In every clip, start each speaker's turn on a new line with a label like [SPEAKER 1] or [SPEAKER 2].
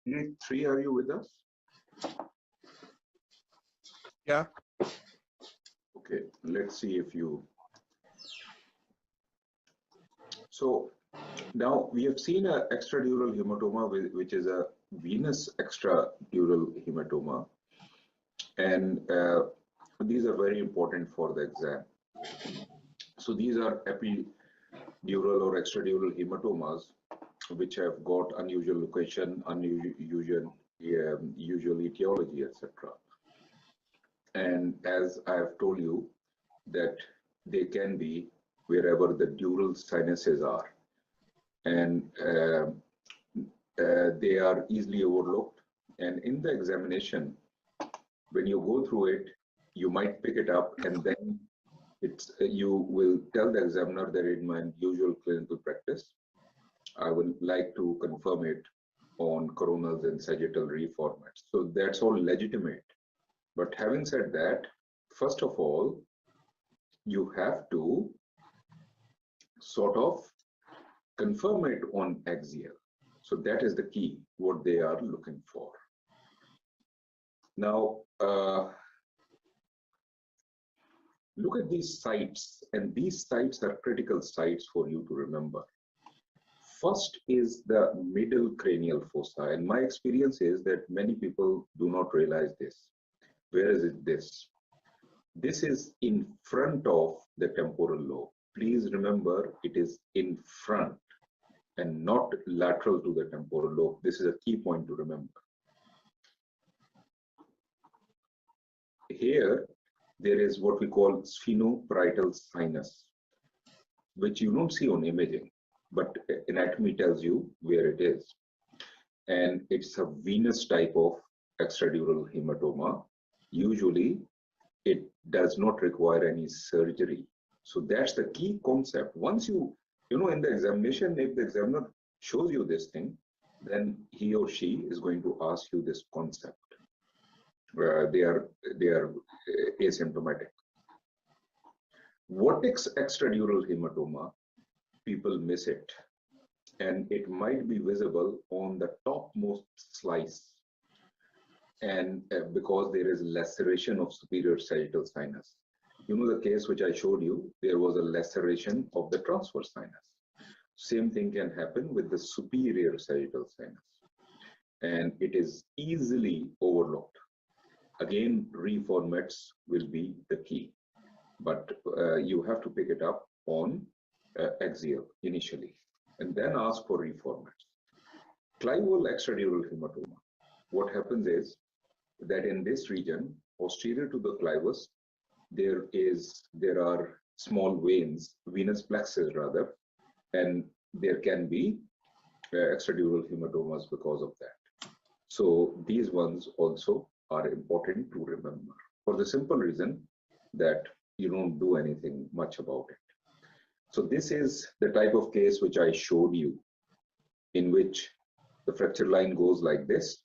[SPEAKER 1] Unit 3, are you with us?
[SPEAKER 2] Yeah.
[SPEAKER 1] Okay, let's see if you... So now we have seen an extradural hematoma, which is a venous extradural hematoma. And these are very important for the exam. So these are epidural or extradural hematomas, which have got unusual location, unusual usual etiology, etc. And as I have told you, that they can be wherever the dural sinuses are, and they are easily overlooked. And in the examination, when you go through it, you might pick it up, and then you will tell the examiner that in my usual clinical practice, I would like to confirm it on coronals and sagittal reformats. So that's all legitimate. But having said that, first of all, you have to sort of confirm it on axial. So that is the key, what they are looking for. Now, look at these sites, and these sites are critical sites for you to remember. First is the middle cranial fossa, and my experience is that many people do not realize this. Where is it this? This is in front of the temporal lobe. Please remember, it is in front and not lateral to the temporal lobe. This is a key point to remember. Here, there is what we call sphenoparietal sinus, which you don't see on imaging, but anatomy tells you where it is. And it's a venous type of extradural hematoma. Usually, it does not require any surgery. So that's the key concept. Once you know, in the examination, if the examiner shows you this thing, then he or she is going to ask you this concept. They are asymptomatic. Vortex extradural hematoma, people miss it, and it might be visible on the topmost slice, and because there is laceration of superior sagittal sinus. You know the case which I showed you, there was a laceration of the transverse sinus. Same thing can happen with the superior sagittal sinus, and it is easily overlooked. Again, reformats will be the key, but you have to pick it up on axial initially, and then ask for reformats. Clival extradural hematoma. What happens is that in this region, posterior to the clivus, there are small veins, venous plexus rather, and there can be extradural hematomas because of that. So these ones also are important to remember, for the simple reason that you don't do anything much about it. So this is the type of case which I showed you, in which the fracture line goes like this,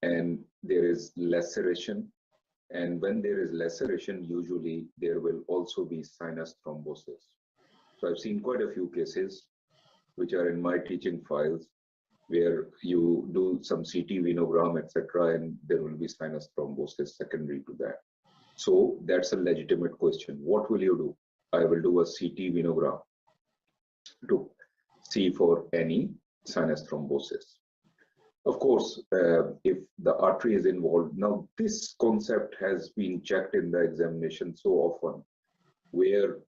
[SPEAKER 1] and there is laceration. And when there is laceration, usually there will also be sinus thrombosis. So I've seen quite a few cases which are in my teaching files, where you do some CT venogram, etc., and there will be sinus thrombosis secondary to that. So that's a legitimate question. What will you do? I will do a CT venogram to see for any sinus thrombosis. Of course, if the artery is involved, now this concept has been checked in the examination so often, where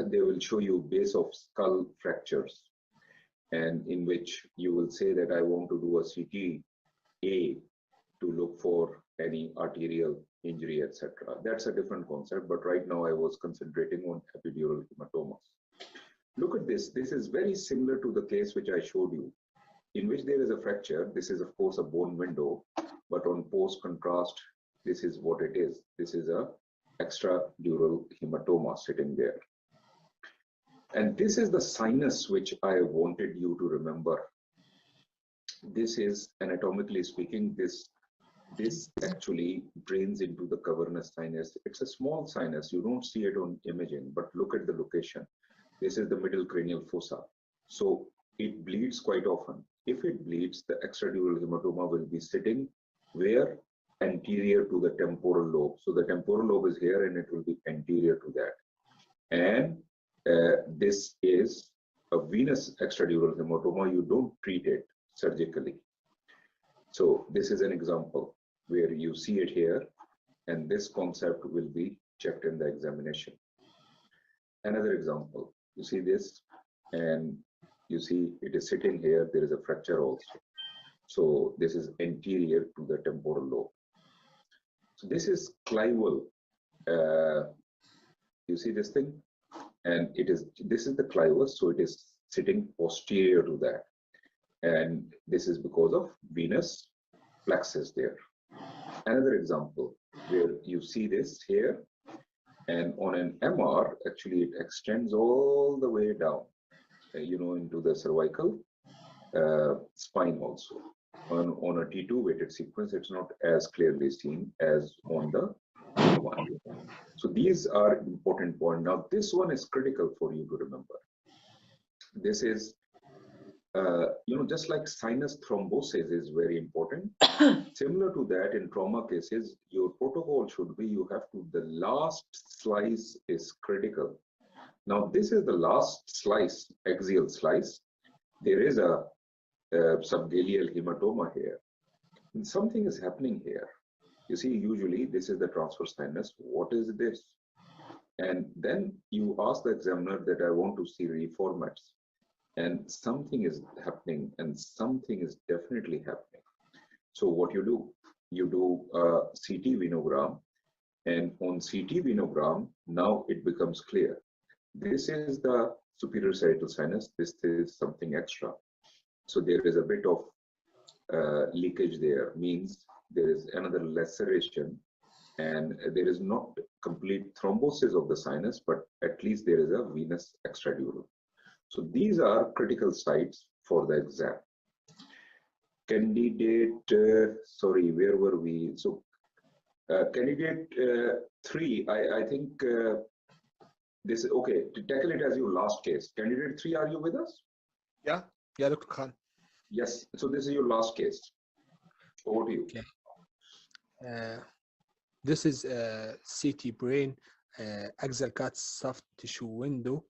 [SPEAKER 1] they will show you base of skull fractures, and in which you will say that I want to do a CTA to look for any arterial injury, etc. That's a different concept, but right now I was concentrating on epidural hematomas. Look at this. This is very similar to the case which I showed you, in which there is a fracture. This is, of course, a bone window, but on post contrast, this is what it is. This is a extradural hematoma sitting there. And this is the sinus which I wanted you to remember. This is, anatomically speaking, this actually drains into the cavernous sinus. It's a small sinus. You don't see it on imaging, but look at the location. This is the middle cranial fossa. So it bleeds quite often. if it bleeds, the extradural hematoma will be sitting where? Anterior to the temporal lobe. So the temporal lobe is here and it will be anterior to that. And this is a venous extradural hematoma. You don't treat it surgically. So this is an example where you see it here, and this concept will be checked in the examination. Another example, you see this, and you see it is sitting here, there is a fracture also. So this is anterior to the temporal lobe. So this is clival. You see this thing? And this is the clivus, so it is sitting posterior to that. And this is because of venous plexus there. Another example where you see this here, and on an MR, actually it extends all the way down, into the cervical spine also. On a T2 weighted sequence, it's not as clearly seen as on the one. So these are important points. Now, this one is critical for you to remember. This is, just like sinus thrombosis is very important. Similar to that, in trauma cases, your protocol should be the last slice is critical. Now, this is the last slice, axial slice. There is a subgaleal hematoma here. And something is happening here. You see, usually this is the transverse sinus. What is this? And then you ask the examiner that I want to see reformats. And something is happening, and something is definitely happening. So what you do a CT venogram, and on CT venogram, now it becomes clear. This is the superior sagittal sinus. This is something extra. So there is a bit of leakage there, means there is another laceration, and there is not complete thrombosis of the sinus, but at least there is a venous extradural. So these are critical sites for the exam. Candidate, sorry, where were we? So candidate 3, I think this is okay. To tackle it as your last case. Candidate 3, are you with us?
[SPEAKER 2] Yeah, Dr. Khan.
[SPEAKER 1] Yes. So this is your last case. Over to you.
[SPEAKER 2] Okay. This is CT brain, axial cut soft tissue window.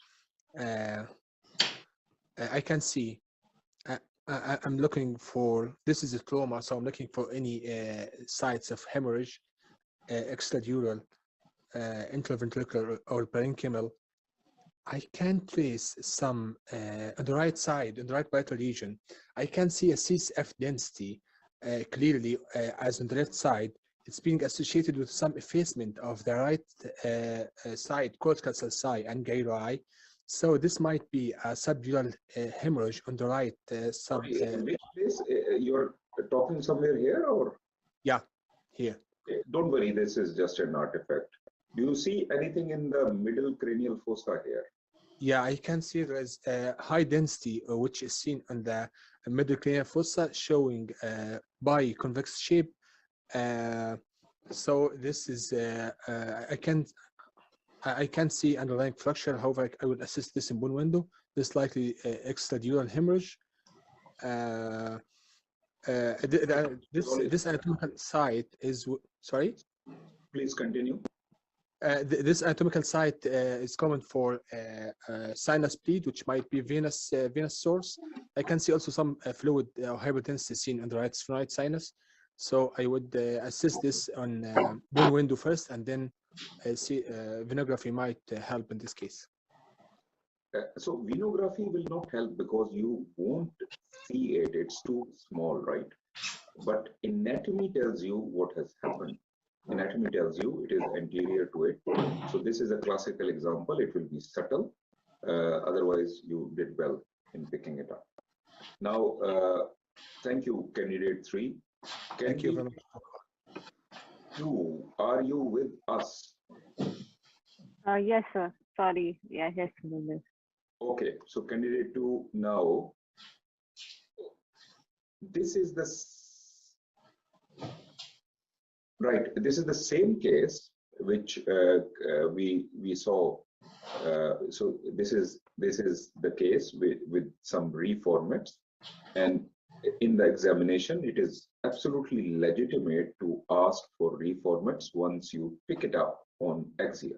[SPEAKER 2] I can see. I'm looking for. This is a trauma, so I'm looking for any sites of hemorrhage, extradural, intraventricular, or parenchymal. I can trace some on the right side, in the right parietal region. I can see a CSF density clearly as on the left side. It's being associated with some effacement of the right side, cortical sulci and gyri. So this might be a subdural hemorrhage on the right sub.
[SPEAKER 1] Which place? You're talking somewhere here, or?
[SPEAKER 2] Yeah, here.
[SPEAKER 1] Don't worry, this is just an artifact. Do you see anything in the middle cranial fossa here?
[SPEAKER 2] Yeah, I can see there is a high density, which is seen on the middle cranial fossa, showing biconvex shape. So this is I can see underlying fracture. However, I will assess this in bone window. This likely extradural hemorrhage. This anatomical site is sorry.
[SPEAKER 1] Please continue.
[SPEAKER 2] This anatomical site is common for sinus bleed, which might be venous source. I can see also some fluid or hypertensity seen in the right sinus. So I would assess this on bone window first, and then see venography might help in this case.
[SPEAKER 1] So venography will not help because you won't see it. It's too small, right? But anatomy tells you what has happened. Anatomy tells you it is anterior to it. So this is a classical example. It will be subtle. Otherwise, you did well in picking it up. Now, thank you, candidate 3.
[SPEAKER 2] Thank you very much.
[SPEAKER 1] 2, are you with us?
[SPEAKER 3] Yes, sir. Sorry. Yeah, yes, sir.
[SPEAKER 1] Okay, so candidate 2 now. This is the right. This is the same case which we saw. So this is the case with some reformats, and in the examination, it is absolutely legitimate to ask for reformats once you pick it up on axia.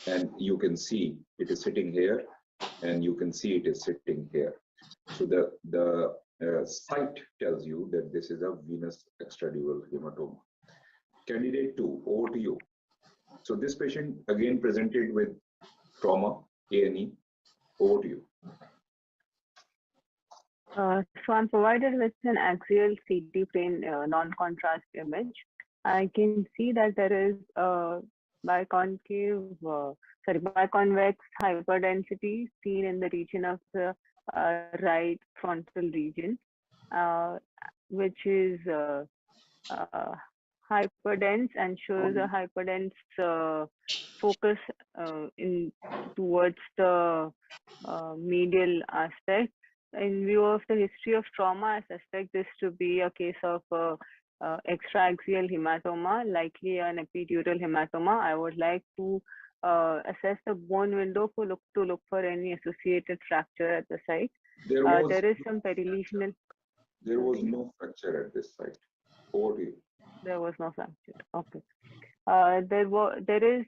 [SPEAKER 1] And you can see it is sitting here, and you can see it is sitting here. So the site tells you that this is a venous extradural hematoma. Candidate 2, over to you. So this patient again presented with trauma, A&E. Over to you.
[SPEAKER 3] So I'm provided with an axial CT plane non-contrast image. I can see that there is a biconvex hyperdensity seen in the region of the right frontal region, uh, which is hyperdense and shows a hyperdense focus in towards the medial aspect. In view of the history of trauma, I suspect this to be a case of extraaxial hematoma, likely an epidural hematoma. I would like to assess the bone window to look for any associated fracture at the site. There is some perilesional.
[SPEAKER 1] There was no fracture at this site. Over to you.
[SPEAKER 3] There was no fracture. Okay. There is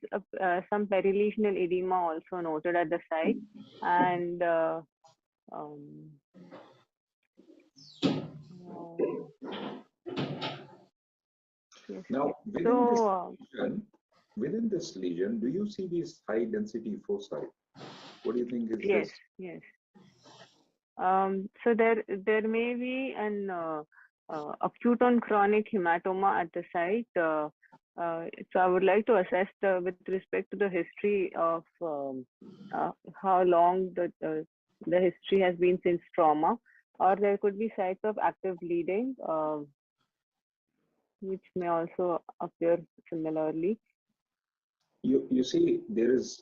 [SPEAKER 3] some perilesional edema also noted at the site, and yes.
[SPEAKER 1] Now, within this lesion, do you see these high density foci? What do you think is
[SPEAKER 3] yes,
[SPEAKER 1] this?
[SPEAKER 3] yes. So there may be an acute on chronic hematoma at the site. So I would like to assess with respect to the history of how long the history has been since trauma, or there could be sites of active bleeding, which may also appear similarly.
[SPEAKER 1] You see, there is,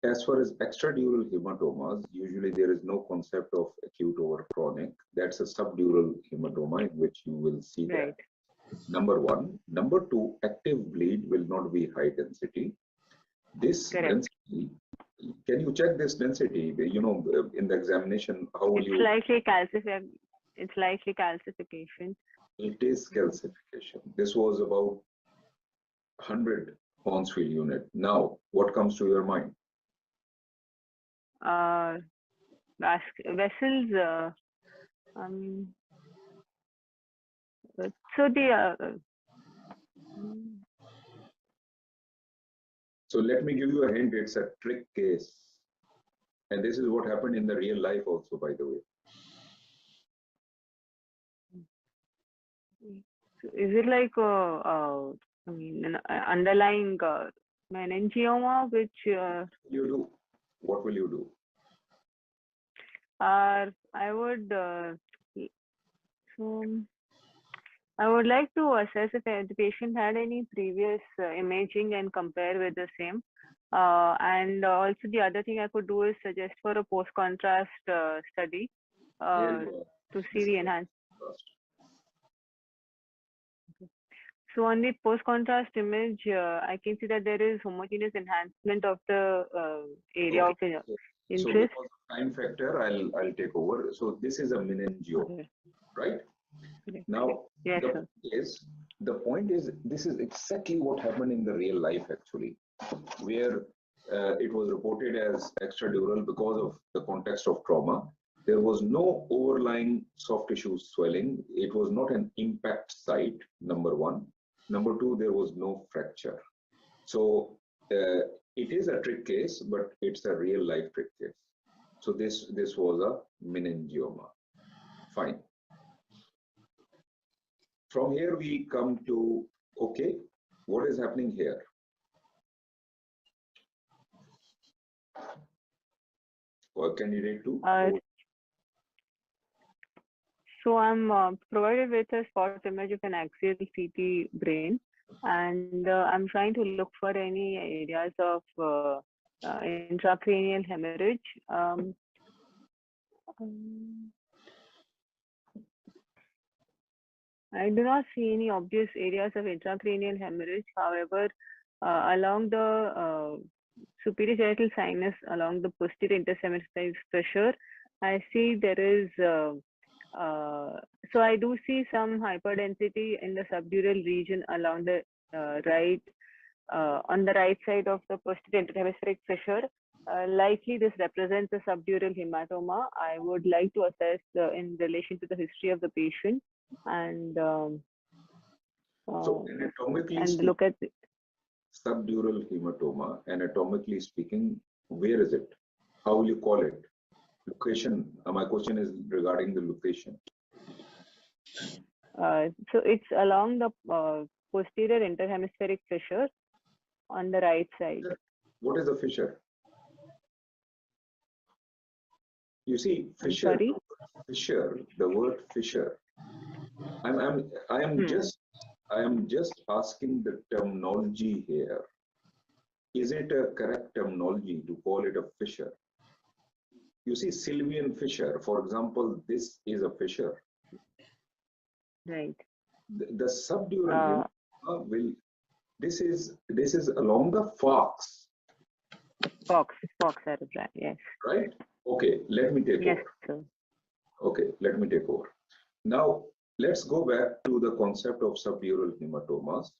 [SPEAKER 1] as far as extradural hematomas, usually there is no concept of acute over chronic. That's a subdural hematoma in which you will see
[SPEAKER 3] Right.
[SPEAKER 1] that. Number one. Number two, active bleed will not be high density. This
[SPEAKER 3] Correct.
[SPEAKER 1] density, can you check this density? You know, in the examination, how will you?
[SPEAKER 3] It's likely calcification.
[SPEAKER 1] It is calcification. This was about 100 Hounsfield unit. Now, what comes to your mind?
[SPEAKER 3] Vessels. So
[SPEAKER 1] So let me give you a hint. It's a trick case, and this is what happened in the real life also, by the way.
[SPEAKER 3] is it like an underlying meningioma, which
[SPEAKER 1] You do. What will you do?
[SPEAKER 3] I would I would like to assess if the patient had any previous imaging and compare with the same. And also the other thing I could do is suggest for a post-contrast study to see the enhanced. So on the post-contrast image, I can see that there is homogeneous enhancement of the area of interest.
[SPEAKER 1] So because of time factor, I'll take over. So this is a meningio, right? Now,
[SPEAKER 3] yes,
[SPEAKER 1] the point is, this is exactly what happened in the real life actually, where it was reported as extradural because of the context of trauma. There was no overlying soft tissue swelling. It was not an impact site, number one. Number two, there was no fracture. So it is a trick case, but it's a real life trick case. So this was a meningioma. Fine. From here we come to, okay, what is happening here? Or candidate 2?
[SPEAKER 3] So I'm provided with a spot image of an axial CT brain, and I'm trying to look for any areas of intracranial hemorrhage. I do not see any obvious areas of intracranial hemorrhage. However, along the superior genital sinus, along the posterior intersemestized pressure, I see there is So I do see some hyperdensity in the subdural region along the right, on the right side of the posterior interhemispheric fissure. Likely this represents a subdural hematoma. I would like to assess in relation to the history of the patient and
[SPEAKER 1] So anatomically
[SPEAKER 3] and
[SPEAKER 1] speaking,
[SPEAKER 3] look at the,
[SPEAKER 1] subdural hematoma, anatomically speaking, where is it? How will you call it? Location. My question is regarding the location.
[SPEAKER 3] so it's along the posterior interhemispheric fissure on the right side.
[SPEAKER 1] What is a fissure? You see,
[SPEAKER 3] I'm
[SPEAKER 1] fissure.
[SPEAKER 3] sorry?
[SPEAKER 1] Fissure. The word fissure. I am just asking the terminology here. Is it a correct terminology to call it a fissure? You see, Sylvian fissure, for example, this is a fissure.
[SPEAKER 3] Right.
[SPEAKER 1] The subdural hematoma will. This is along the Fox.
[SPEAKER 3] Fox cerebri, yes.
[SPEAKER 1] Right? Okay, let me take
[SPEAKER 3] Yes,
[SPEAKER 1] over.
[SPEAKER 3] sir.
[SPEAKER 1] Okay, let me take over. Now, let's go back to the concept of subdural hematomas.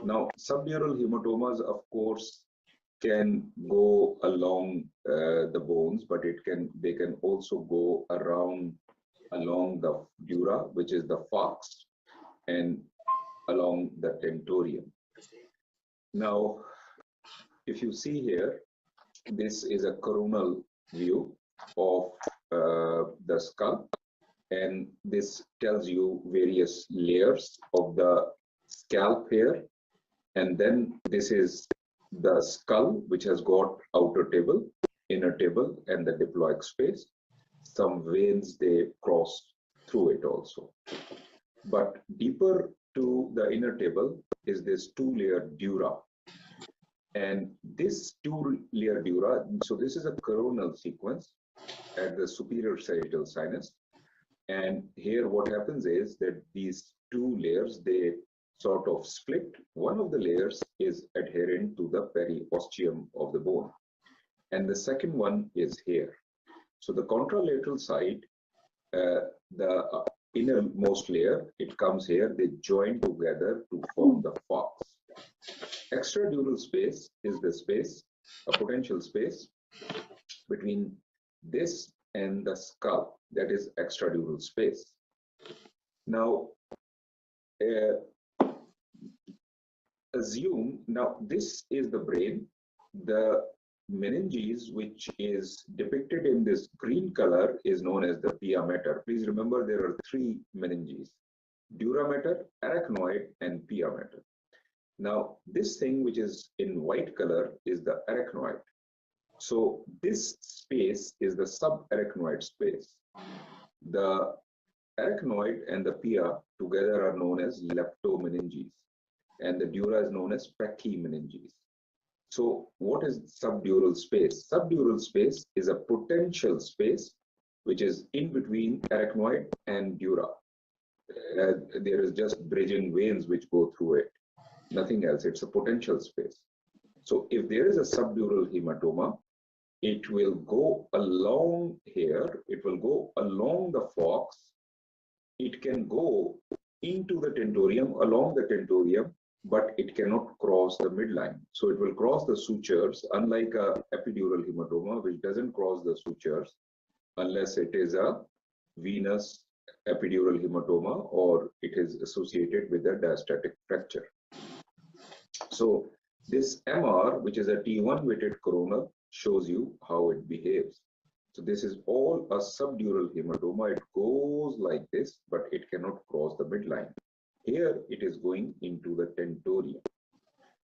[SPEAKER 1] Now, subdural hematomas, of course, can go along the bones, but they can also go along the dura, which is the Fox, and along the tentorium. Now, if you see here, this is a coronal view of the skull, and this tells you various layers of the scalp here. And then this is the skull, which has got outer table, inner table, and the diploic space. Some veins, they cross through it also. But deeper to the inner table is this two-layer dura. And this two-layer dura, so this is a coronal sequence at the superior sagittal sinus. And here what happens is that these two layers, they sort of split. One of the layers is adherent to the periosteum of the bone. And the second one is here. So the contralateral side, the innermost layer, it comes here, they join together to form the Fox. Extradural space is the space, a potential space between this and the skull, that is extradural space. Now, assume, now this is the brain, the meninges, which is depicted in this green color, is known as the pia mater. Please remember there are three meninges: dura mater, arachnoid, and pia mater. Now, this thing which is in white color is the arachnoid. So this space is the subarachnoid space. The arachnoid and the pia together are known as leptomeninges, and the dura is known as pachymeninges. So what is subdural space? Subdural space is a potential space which is in between arachnoid and dura. There is just bridging veins which go through it, nothing else. It's a potential space. So if there is a subdural hematoma, it will go along here, it will go along the Fox, it can go into the tentorium, along the tentorium, but it cannot cross the midline. So it will cross the sutures, unlike a epidural hematoma, which doesn't cross the sutures unless it is a venous epidural hematoma or it is associated with a diastatic fracture. So this MR, which is a T1 weighted coronal, shows you how it behaves. So this is all a subdural hematoma. It goes like this, but it cannot cross the midline. Here it is going into the tentorium.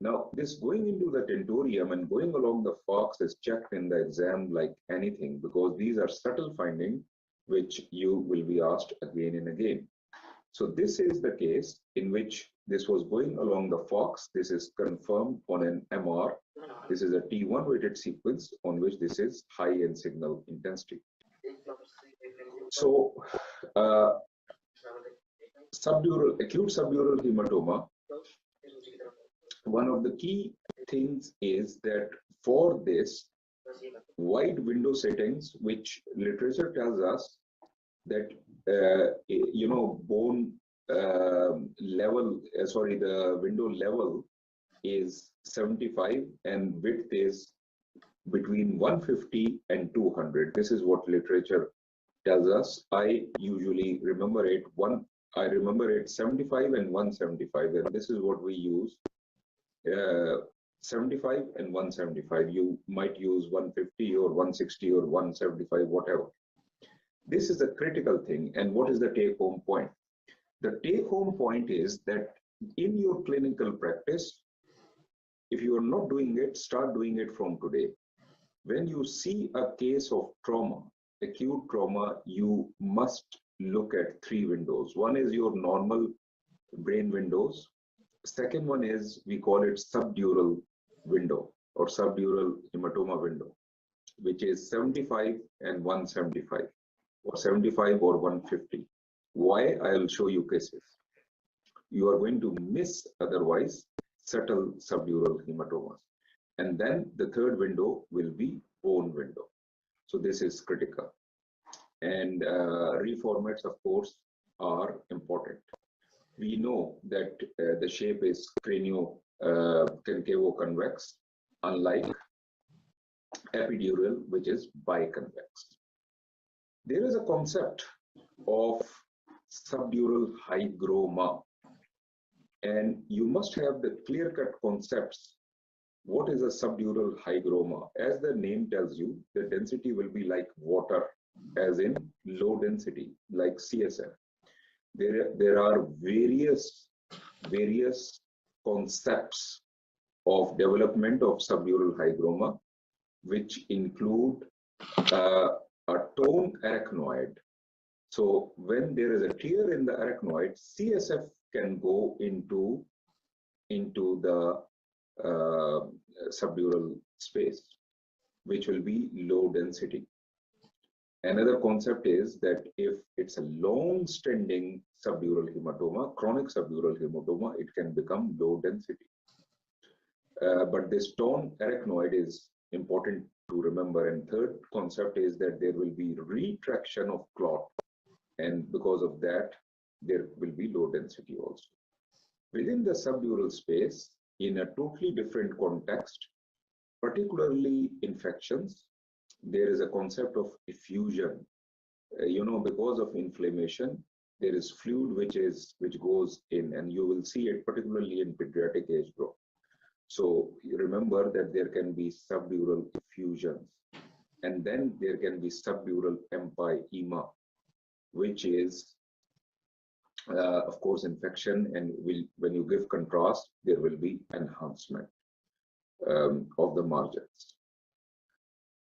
[SPEAKER 1] Now this going into the tentorium and going along the Fox is checked in the exam like anything, because these are subtle findings which you will be asked again and again. So this is the case in which this was going along the Fox. This is confirmed on an MR. This is a T1 weighted sequence on which this is high in signal intensity. So acute subdural hematoma, one of the key things is that for this, wide window settings, which literature tells us that bone level, sorry, the window level is 75 and width is between 150 and 200. This is what literature tells us. I usually remember it 75 and 175, and this is what we use. 75 and 175. You might use 150 or 160 or 175, whatever. This is a critical thing. And what is the take-home point? The take-home point is that in your clinical practice, if you are not doing it, start doing it from today. When you see a case of trauma, acute trauma, you must look at three windows. One is your normal brain windows. Second one is, we call it subdural window or subdural hematoma window, which is 75 and 175 or 75 or 150. Why? I'll show you cases. You are going to miss otherwise subtle subdural hematomas. And then the third window will be bone window. So this is critical. And reformats, of course, are important. We know that the shape is concavo-convex, unlike epidural, which is biconvex. There is a concept of subdural hygroma, and you must have the clear-cut concepts. What is a subdural hygroma? As the name tells you, the density will be like water, as in low density, like CSF. There are various concepts of development of subdural hygroma, which include a tone arachnoid. So when there is a tear in the arachnoid, CSF can go into the subdural space, which will be low density. Another concept is that if it's a long-standing subdural hematoma, chronic subdural hematoma, it can become low density. But this tone arachnoid is important to remember. And third concept is that there will be retraction of clot, and because of that, there will be low density also. Within the subdural space, in a totally different context, particularly infections, there is a concept of effusion. Because of inflammation, there is fluid which goes in, and you will see it particularly in pediatric age group. So you remember that there can be subdural effusions, and then there can be subdural empyema, which is, of course, infection, and when you give contrast, there will be enhancement of the margins.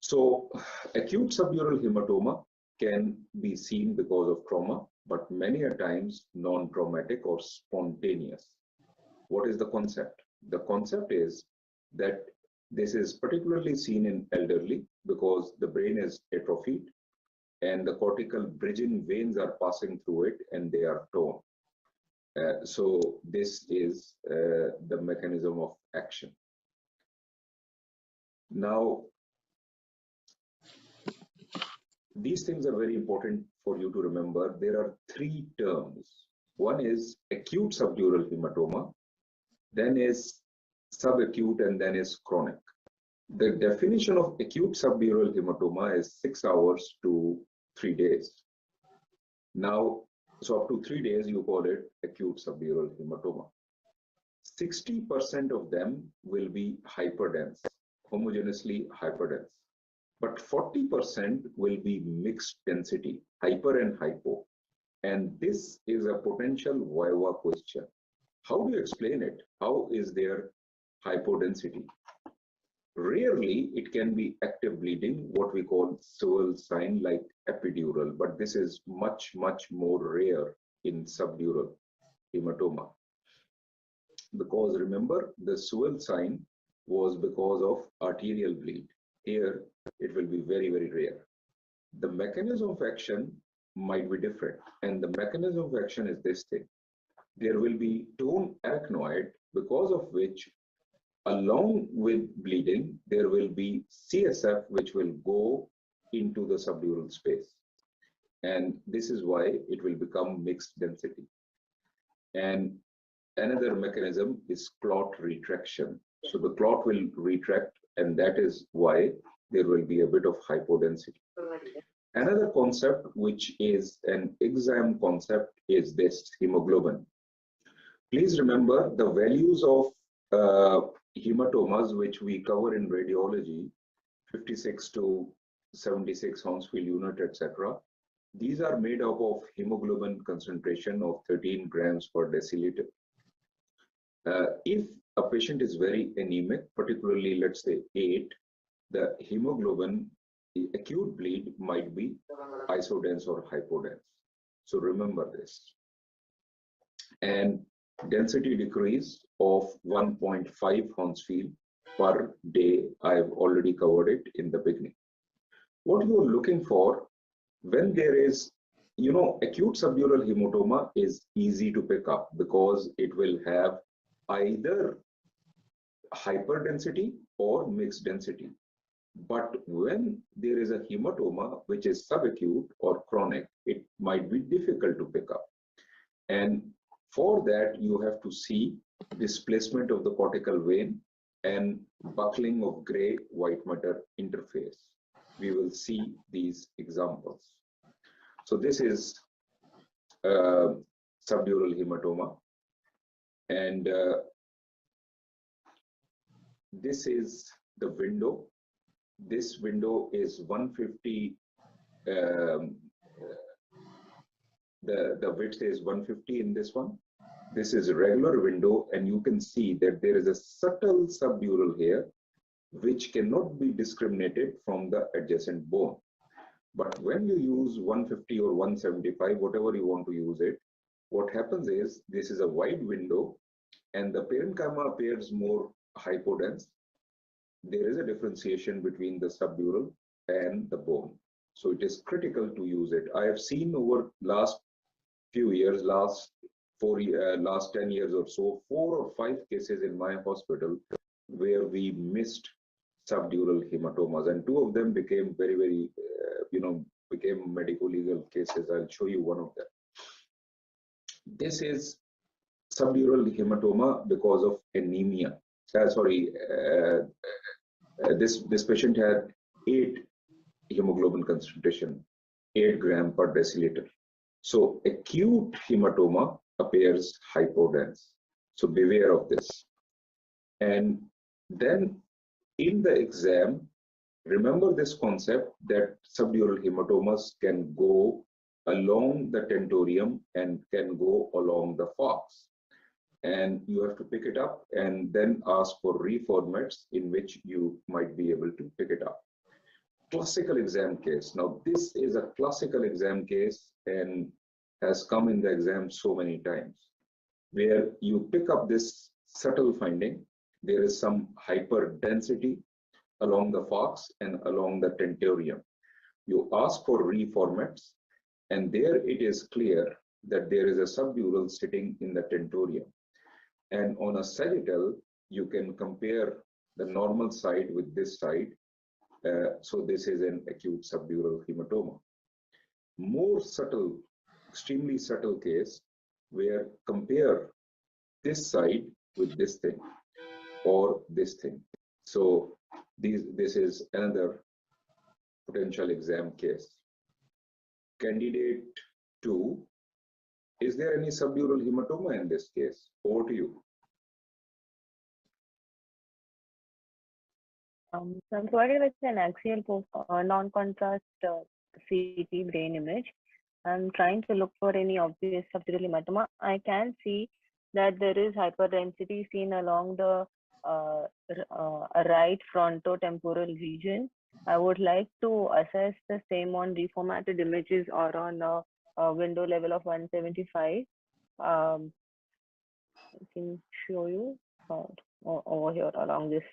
[SPEAKER 1] So acute subdural hematoma can be seen because of trauma, but many a times non-traumatic or spontaneous. What is the concept? The concept is that this is particularly seen in elderly because the brain is atrophied and the cortical bridging veins are passing through it and they are torn. So this is the mechanism of action. Now, these things are very important for you to remember. There are three terms. One is acute subdural hematoma, then is subacute, and then is chronic. The definition of acute subdural hematoma is 6 hours to 3 days. Now, so up to 3 days, you call it acute subdural hematoma. 60% of them will be hyperdense, homogeneously hyperdense. But 40% will be mixed density, hyper and hypo. And this is a potential viva question. How do you explain it? How is there hypodensity? Rarely it can be active bleeding, what we call Sewell sign like epidural, but this is much, much more rare in subdural hematoma. Because remember, the Sewell sign was because of arterial bleed. Here, it will be very, very rare. The mechanism of action might be different. And the mechanism of action is this thing. There will be tone arachnoid, because of which, along with bleeding, there will be CSF, which will go into the subdural space. And this is why it will become mixed density. And another mechanism is clot retraction. So the clot will retract, and that is why there will be a bit of hypodensity. Another concept, which is an exam concept, is this hemoglobin. Please remember the values of hematomas, which we cover in radiology, 56 to 76 Hounsfield unit, etc. These are made up of hemoglobin concentration of 13 grams per deciliter. If a patient is very anemic, particularly let's say 8, the hemoglobin, the acute bleed might be isodense or hypodense. So remember this. And density decrease of 1.5 Hounsfield per day, I've already covered it in the beginning. What you're looking for when there is, acute subdural hematoma is easy to pick up because it will have either hyperdensity or mixed density. But when there is a hematoma which is subacute or chronic, it might be difficult to pick up. And for that, you have to see displacement of the cortical vein and buckling of gray-white matter interface. We will see these examples. So this is subdural hematoma, and this is the window. This window is 150. The width is 150 in this one. This is a regular window, and you can see that there is a subtle subdural here, which cannot be discriminated from the adjacent bone. But when you use 150 or 175, whatever you want to use it, what happens is this is a wide window, and the parenchyma appears more hypodense. There is a differentiation between the subdural and the bone. So it is critical to use it. I have seen over last few years, last 10 years or so, 4 or 5 cases in my hospital where we missed subdural hematomas, and 2 of them became very, very, became medico-legal cases. I'll show you one of them. This is subdural hematoma because of anemia. This patient had 8 hemoglobin concentration, 8 gram per deciliter. So acute hematoma appears hypodense. So beware of this. And then in the exam, remember this concept that subdural hematomas can go along the tentorium and can go along the fox. And you have to pick it up and then ask for reformats in which you might be able to pick it up. Classical exam case. Now, this is a classical exam case and has come in the exam so many times, where you pick up this subtle finding. There is some hyperdensity along the fox and along the tentorium. You ask for reformats, and there it is clear that there is a subdural sitting in the tentorium. And on a sagittal, you can compare the normal side with this side. So this is an acute subdural hematoma. More subtle, extremely subtle case where compare this side with this thing or this thing. So this is another potential exam case. Candidate 2, is there any subdural hematoma in this case? Over to you.
[SPEAKER 3] So I'm provided with an axial non-contrast CT brain image. I'm trying to look for any obvious subdural hematoma. I can see that there is hyperdensity seen along the right frontotemporal region. I would like to assess the same on reformatted images or on a window level of 175. I can show you over here along this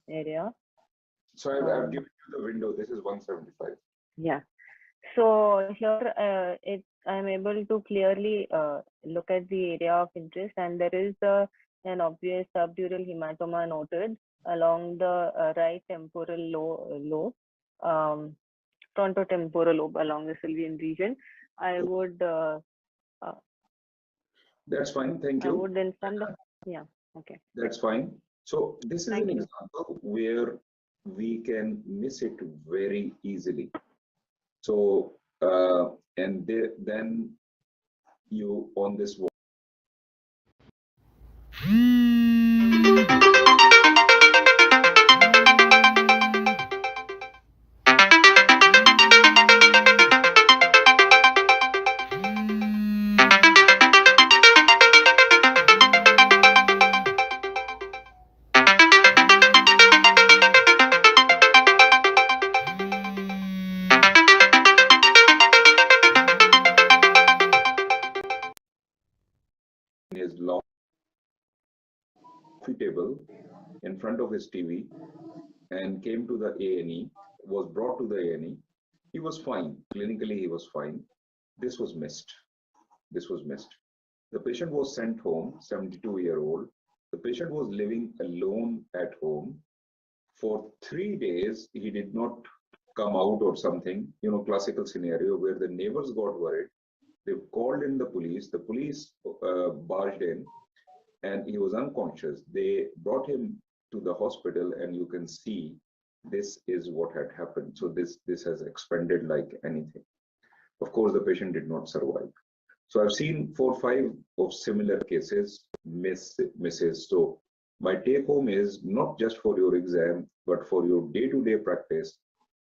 [SPEAKER 3] area.
[SPEAKER 1] So I've given you the window. This is 175.
[SPEAKER 3] Yeah. So here I'm able to clearly look at the area of interest, and there is an obvious subdural hematoma noted along the right temporal lobe. frontotemporal lobe along the Sylvian region. I would
[SPEAKER 1] That's fine. Thank
[SPEAKER 3] I
[SPEAKER 1] you.
[SPEAKER 3] would then send okay.
[SPEAKER 1] That's fine. So this is
[SPEAKER 3] Thank
[SPEAKER 1] an
[SPEAKER 3] you.
[SPEAKER 1] example where we can miss it very easily. So and then you on this wall is long table in front of his TV and came to the A&E, was brought to the A&E. He was fine. Clinically, he was fine. This was missed. This was missed. The patient was sent home, 72-year-old. The patient was living alone at home. For 3 days, he did not come out or something, classical scenario where the neighbors got worried. They called in the police. The police barged in and he was unconscious. They brought him to the hospital and you can see this is what had happened. So this has expanded like anything. Of course, the patient did not survive. So I've seen 4 or 5 of similar cases misses. So my take home is not just for your exam, but for your day-to-day practice,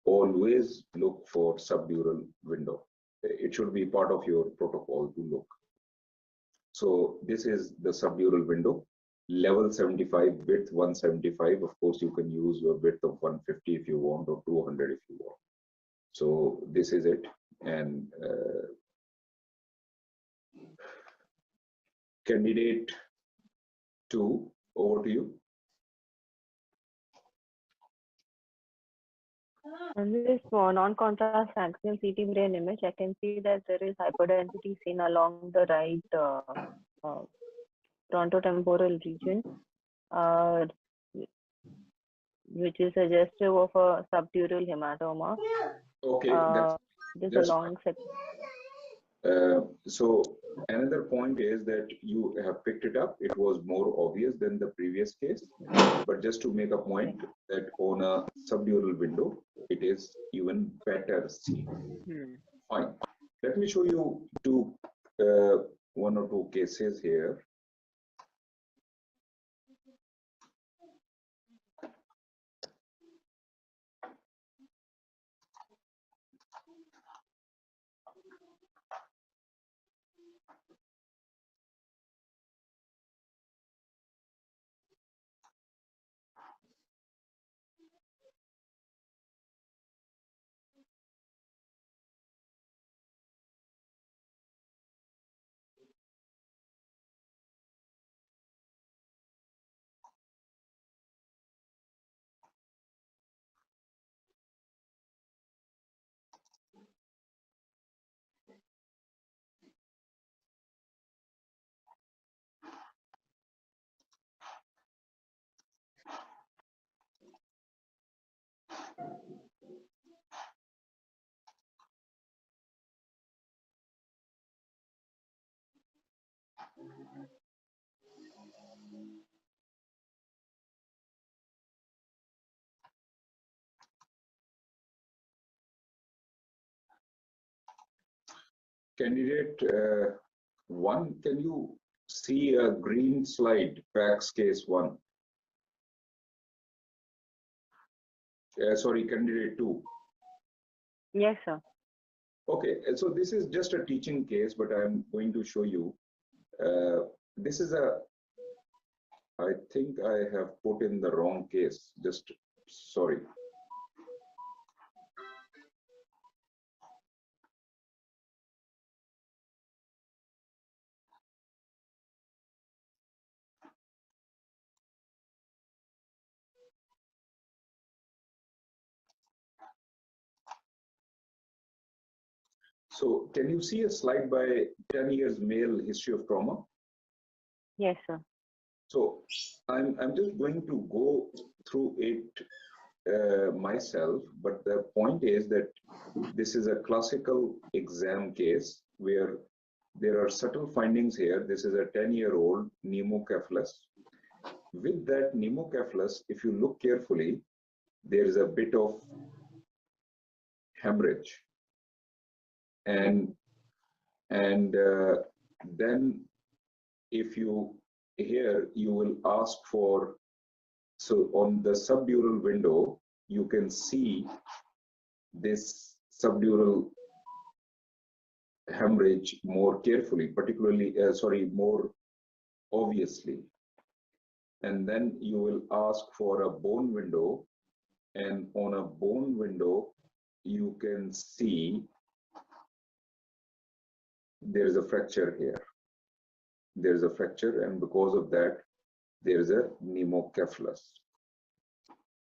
[SPEAKER 1] always look for subdural window. It should be part of your protocol to look. So this is the subdural window, level 75, width 175. Of course, you can use your width of 150 if you want, or 200 if you want. So this is it. And candidate 2, over to you.
[SPEAKER 3] On this non-contrast axial CT brain image, I can see that there is hyperdensity seen along the right uh, frontotemporal region, which is suggestive of a subdural hematoma.
[SPEAKER 1] Okay,
[SPEAKER 3] This
[SPEAKER 1] that's
[SPEAKER 3] along
[SPEAKER 1] so another point is that you have picked it up. It was more obvious than the previous case, but just to make a point that on a subdural window, it is even better seen. Fine. Let me show you one or two cases here. Candidate 1, can you see a green slide, PACS case 1? Sorry, candidate 2.
[SPEAKER 3] Yes, sir.
[SPEAKER 1] Okay, so this is just a teaching case, but I'm going to show you. This is I think I have put in the wrong case. Just sorry. So can you see a slide by 10 years male history of trauma?
[SPEAKER 3] Yes, sir.
[SPEAKER 1] So I'm just going to go through it myself, but the point is that this is a classical exam case where there are subtle findings here. This is a 10-year-old pneumocephalus. With that pneumocephalus, if you look carefully, there is a bit of hemorrhage, and then if you here you will ask for, so on the subdural window you can see this subdural hemorrhage more carefully, particularly more obviously, and then you will ask for a bone window, and on a bone window you can see there is a fracture here. There is a fracture, and because of that there is a pneumocephalus.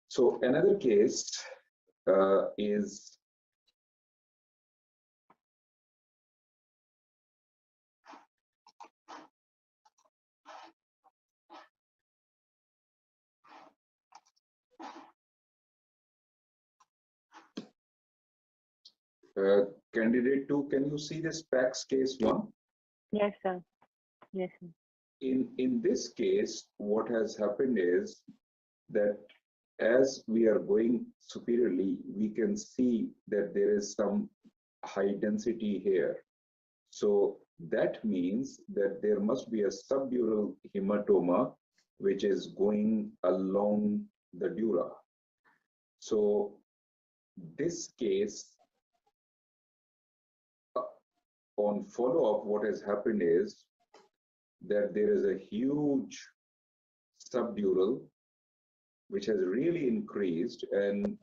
[SPEAKER 1] So another case is candidate 2. Can you see this PAX case 1?
[SPEAKER 3] Yes, sir. Yes, sir.
[SPEAKER 1] In this case, what has happened is that as we are going superiorly, we can see that there is some high density here. So that means that there must be a subdural hematoma which is going along the dura. So this case, on follow-up, what has happened is that there is a huge subdural which has really increased, and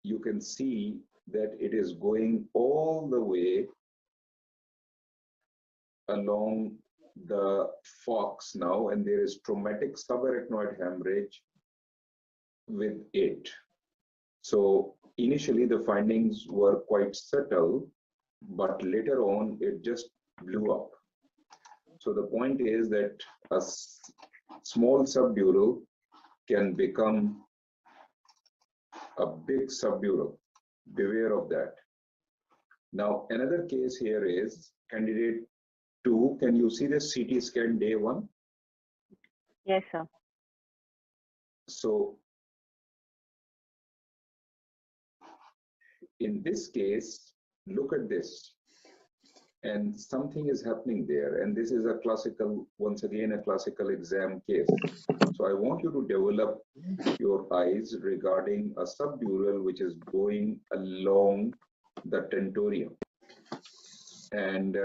[SPEAKER 1] you can see that it is going all the way along the fox now, and there is traumatic subarachnoid hemorrhage with it. So initially the findings were quite subtle, but later on it just blew up. So the point is that a small subdural can become a big subdural. Beware of that. Now another case here is candidate 2. Can you see the CT scan day 1?
[SPEAKER 3] Yes, sir.
[SPEAKER 1] So in this case, look at this, and something is happening there, and this is a classical, once again, a classical exam case. So I want you to develop your eyes regarding a subdural which is going along the tentorium, and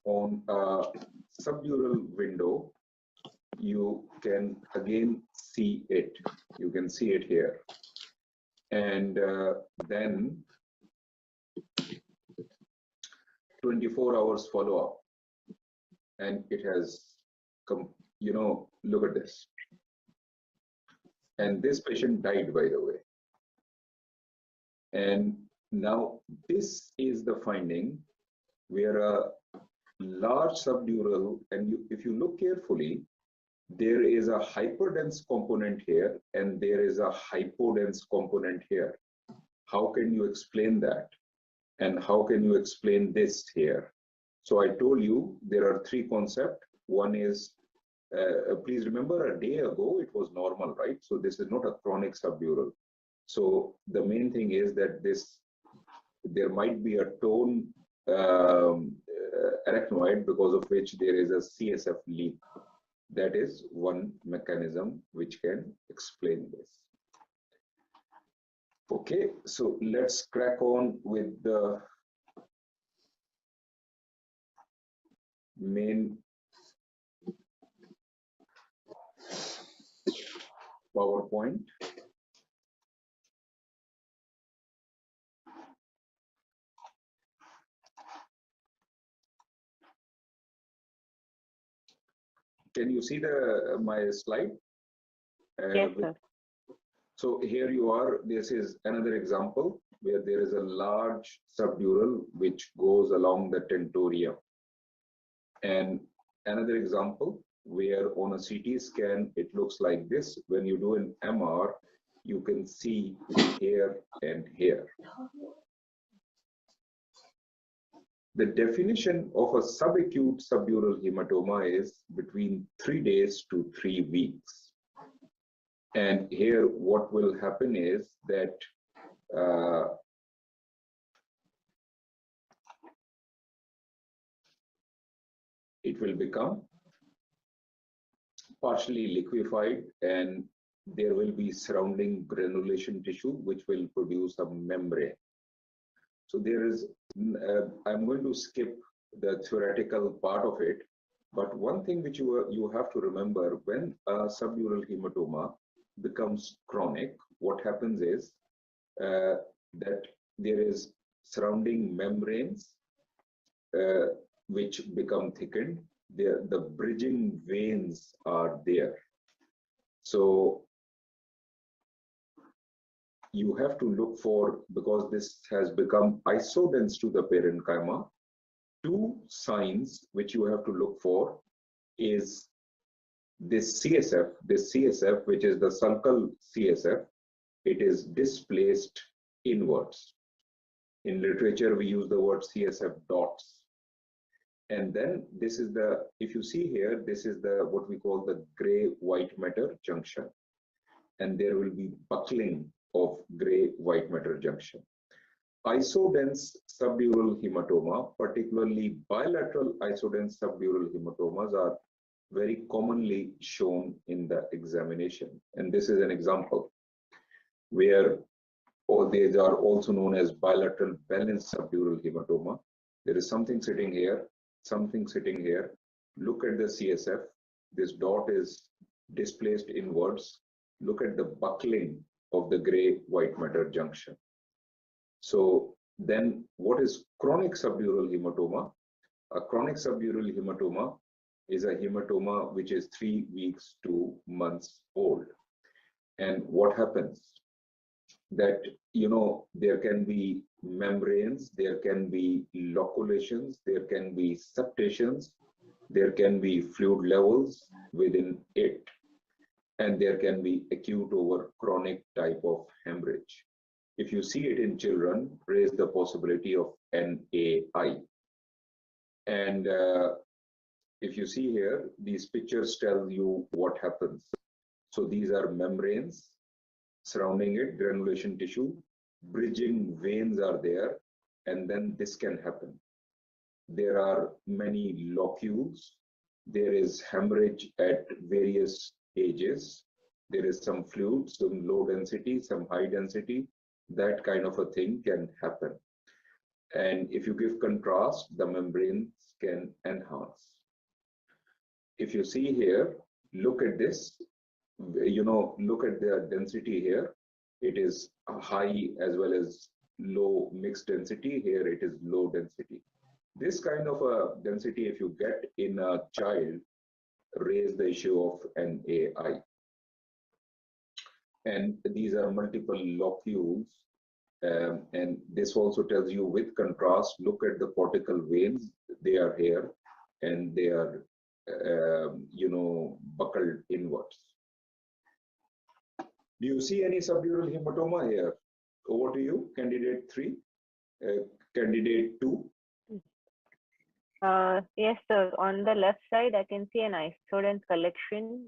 [SPEAKER 1] on a subdural window you can again see it. You can see it here, and then 24 hours follow-up, and it has come, you know, look at this. And this patient died, by the way. And now this is the finding where a large subdural, and if you look carefully, there is a hyperdense component here and there is a hypodense component here. How can you explain that? And how can you explain this here? So I told you there are 3 concepts. One is, please remember, a day ago it was normal, right? So this is not a chronic subdural. So the main thing is that there might be a tone arachnoid because of which there is a CSF leak. That is one mechanism which can explain this. Okay, so let's crack on with the main PowerPoint. Can you see my slide?
[SPEAKER 3] Yes, sir.
[SPEAKER 1] So here you are. This is another example where there is a large subdural which goes along the tentorium. And another example where on a CT scan, it looks like this. When you do an MR, you can see here and here. The definition of a subacute subdural hematoma is between 3 days to 3 weeks. And here what will happen is that it will become partially liquefied, and there will be surrounding granulation tissue which will produce a membrane. So there is, I'm going to skip the theoretical part of it, but one thing which you have to remember, when a subdural hematoma becomes chronic, what happens is that there is surrounding membranes which become thickened. The bridging veins are there. So you have to look for, because this has become isodense to the parenchyma, two signs which you have to look for is this CSF, which is the sulcal CSF, it is displaced inwards. In literature, we use the word CSF dots. And then this is the, if you see here, this is the what we call the gray-white matter junction. And there will be buckling of gray-white matter junction. Isodense subdural hematoma, particularly bilateral isodense subdural hematomas, are very commonly shown in the examination. And this is an example where, or these are also known as bilateral balanced subdural hematoma. There is something sitting here, something sitting here. Look at the CSF. This dot is displaced inwards. Look at the buckling of the gray-white matter junction. So then what is chronic subdural hematoma? A chronic subdural hematoma is a hematoma which is 3 weeks to months old. And what happens? That, you know, there can be membranes, there can be loculations, there can be septations, there can be fluid levels within it, and there can be acute over chronic type of hemorrhage. If you see it in children, raise the possibility of NAI. And if you see here, these pictures tell you what happens. So these are membranes surrounding it, granulation tissue, bridging veins are there, and then this can happen. There are many locules. There is hemorrhage at various ages. There is some fluid, some low density, some high density. That kind of a thing can happen. And if you give contrast, the membranes can enhance. If you see here, look at this, you know, look at the density here. It is high as well as low mixed density. Here it is low density. This kind of a density, if you get in a child, raise the issue of NAI. And these are multiple locules. And this also tells you with contrast, look at the cortical veins, they are here and they are, you know, buckled inwards. Do you see any subdural hematoma here? Over to you, candidate 3, candidate 2.
[SPEAKER 3] Yes, sir. On the left side, I can see an isodense collection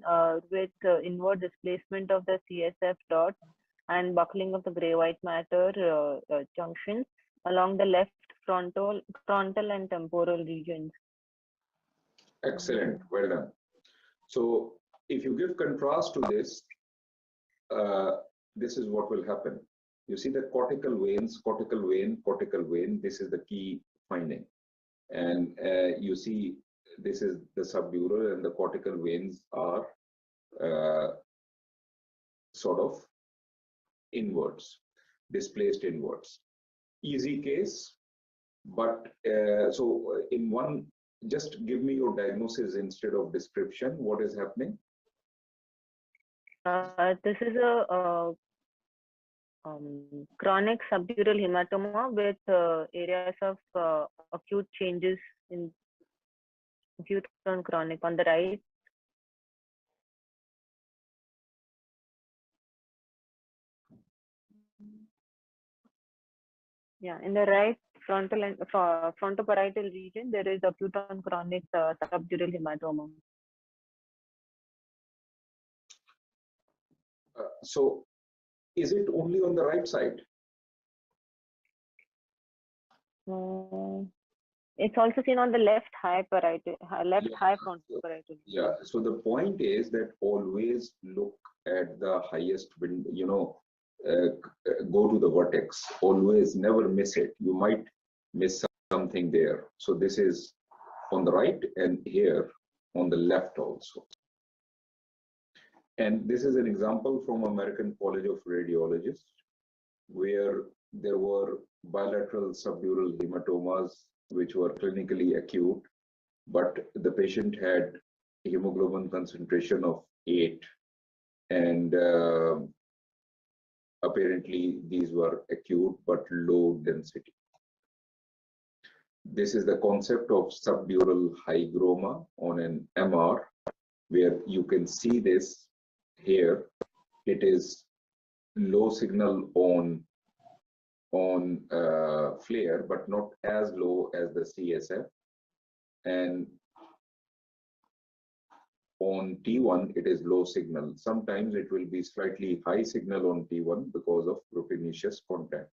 [SPEAKER 3] with inward displacement of the CSF dots and buckling of the gray-white matter junctions along the left frontal and temporal regions.
[SPEAKER 1] Excellent, well done. So if you give contrast to this, this is what will happen. You see the cortical veins, cortical vein, this is the key finding. And you see this is the subdural and the cortical veins are sort of inwards, displaced inwards. Easy case, but so in one, just give me your diagnosis instead of description. What is happening?
[SPEAKER 3] This is a chronic subdural hematoma with areas of acute changes in acute and chronic on the right Yeah, in the right frontal and frontoparietal region, there is acute on chronic subdural hematoma.
[SPEAKER 1] So is it only on the right side?
[SPEAKER 3] It's also seen on the left high parietal, left
[SPEAKER 1] Yeah.
[SPEAKER 3] high frontoparietal.
[SPEAKER 1] Yeah. So the point is that always look at the highest wind, go to the vertex. Always never miss it. You might miss something there. So this is on the right and here on the left also. And this is an example from American College of Radiologists, where there were bilateral subdural hematomas which were clinically acute, but the patient had hemoglobin concentration of 8, and apparently these were acute but low density. This is the concept of subdural hygroma on an MR, where you can see this here. It is low signal on flare, but not as low as the CSF. And on T1, it is low signal. Sometimes it will be slightly high signal on T1 because of proteinaceous contact.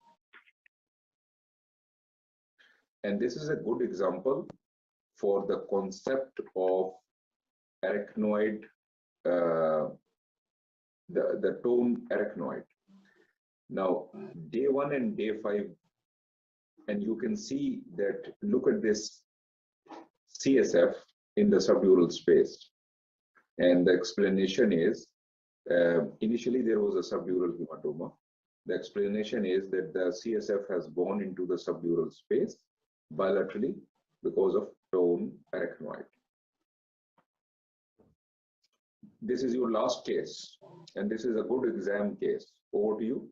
[SPEAKER 1] And this is a good example for the concept of arachnoid, the tone arachnoid. Now, day 1 and day 5, and you can see that, look at this CSF in the subdural space. And the explanation is, initially there was a subdural hematoma. The explanation is that the CSF has gone into the subdural space bilaterally because of tone arachnoid. This is your last case, and this is a good exam case. Over to you.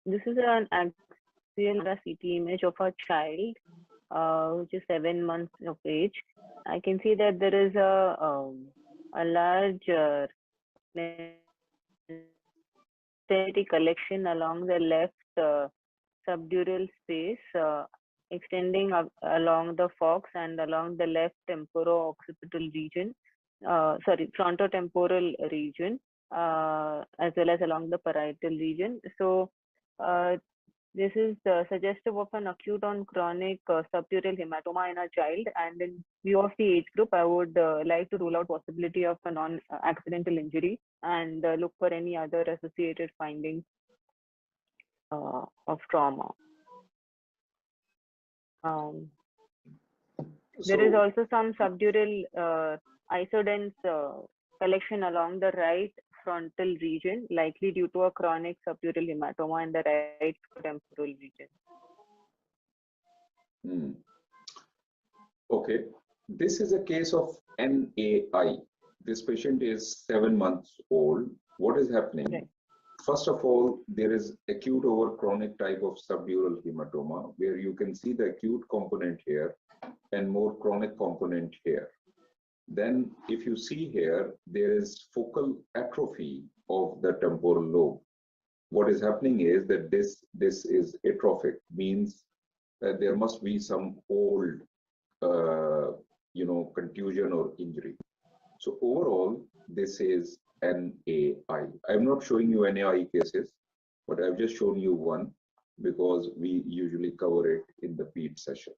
[SPEAKER 3] This is an axial CT image of a child, which is 7 months of age. I can see that there is a large collection along the left subdural space, extending along the fox and along the left temporo-occipital region, frontotemporal region, as well as along the parietal region. So this is suggestive of an acute on chronic subdural hematoma in a child, and in view of the age group, I would like to rule out possibility of a non-accidental injury and look for any other associated findings of trauma. There is also some subdural isodense collection along the right frontal region, likely due to a chronic subdural hematoma in the right temporal region.
[SPEAKER 1] Okay, this is a case of NAI. This patient is 7 months old. What is happening?
[SPEAKER 3] Right.
[SPEAKER 1] First of all, there is acute over chronic type of subdural hematoma, where you can see the acute component here and more chronic component here. Then if you see here, there is focal atrophy of the temporal lobe. What is happening is that this is atrophic, means that there must be some old contusion or injury. So overall, this is NAI. I'm not showing you NAI cases, but I've just shown you one because we usually cover it in the PED session.